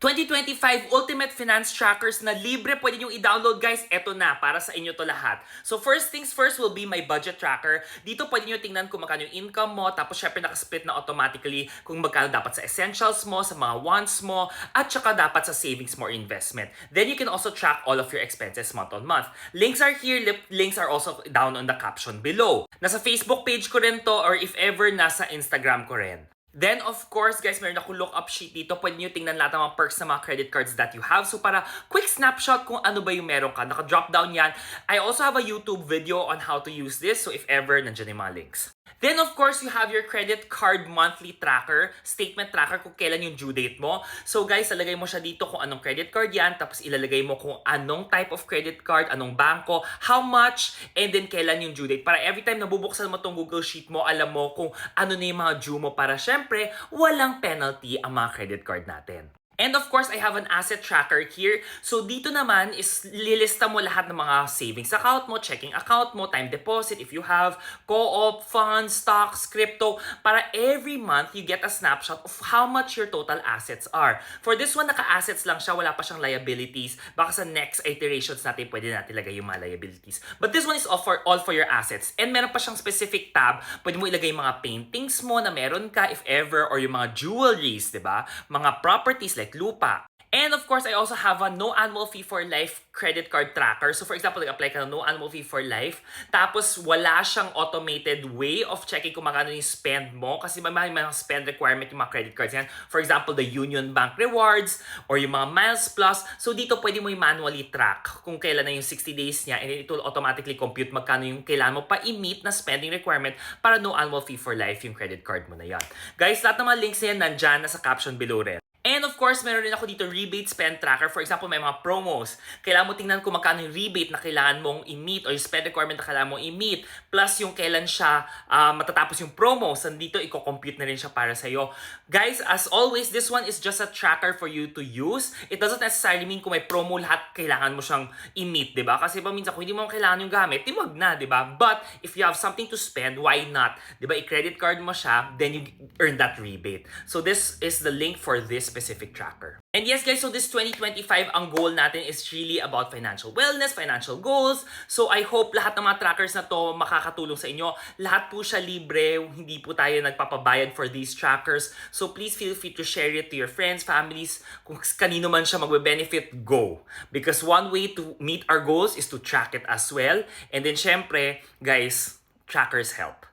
2025 Ultimate Finance Trackers na libre pwede nyo i-download, guys. Eto na, para sa inyo to lahat. So first things first will be my budget tracker. Dito pwede nyo tingnan kung magkano yung income mo, tapos syempre nakasplit na automatically kung magkano dapat sa essentials mo, sa mga wants mo, at saka dapat sa savings mo or investment. Then you can also track all of your expenses month on month. Links are here, links are also down on the caption below. Nasa Facebook page ko rin to, or if ever, nasa Instagram ko rin. Then, of course, guys, meron akong look-up sheet dito. Pwede nyo tingnan lahat ng mga perks ng mga credit cards that you have. So, para quick snapshot kung ano ba yung meron ka. Naka-drop down yan. I also have a YouTube video on how to use this. So, if ever, nandiyan yung mga links. Then, of course, you have your credit card monthly tracker, statement tracker kung kailan yung due date mo. So, guys, ilalagay mo siya dito kung anong credit card yan, tapos ilalagay mo kung anong type of credit card, anong banko, how much, and then kailan yung due date. Para every time nabubuksan mo tong Google Sheet mo, alam mo kung ano na yung mga due mo para syempre, walang penalty ang mga credit card natin. And of course, I have an asset tracker here. So dito naman is lilista mo lahat ng mga savings account mo, checking account mo, time deposit if you have, co-op, funds, stocks, crypto, para every month you get a snapshot of how much your total assets are. For this one, naka-assets lang siya, wala pa siyang liabilities. Baka sa next iterations natin, pwede natin ilagay yung mga liabilities. But this one is all for your assets. And meron pa siyang specific tab, pwede mo ilagay yung mga paintings mo na meron ka if ever, or yung mga jewelries, diba? Mga properties like lupa. And of course, I also have a no annual fee for life credit card tracker. So for example, nag-apply ka ng no annual fee for life, tapos wala siyang automated way of checking kung magkano yung spend mo kasi may mga spend requirement yung mga credit cards yan. For example, the Union Bank Rewards or yung mga Miles Plus. So dito pwede mo yung manually track kung kailan na yung 60 days niya, and it will automatically compute magkano yung kailangan mo pa i-meet na spending requirement para no annual fee for life yung credit card mo na yan. Guys, lahat ng mga links na yan nandyan na sa caption below rin. And of course, meron rin ako dito rebate spend tracker. For example, may mga promos. Kailangan mo tingnan kung magkano yung rebate na kailangan mong i-meet or yung spend requirement na kailangan mong i-meet. Plus yung kailan siya matatapos yung promos. Nandito, i-compute na rin siya para sa'yo. Guys, as always, this one is just a tracker for you to use. It doesn't necessarily mean kung may promo lahat, kailangan mo siyang i-meet, diba? Kasi minsan kung hindi mo kailangan yung gamit, wag na, diba? But if you have something to spend, why not? Diba? I-credit card mo siya, then you earn that rebate. So this is the link for this specific tracker. And yes guys, so this 2025, ang goal natin is really about financial wellness, financial goals. So I hope lahat ng mga trackers na to makakatulong sa inyo. Lahat po siya libre, hindi po tayo nagpapabayad for these trackers. So please feel free to share it to your friends, families. Kung kanino man siya magbe-benefit, go. Because one way to meet our goals is to track it as well. And then syempre, guys, trackers help.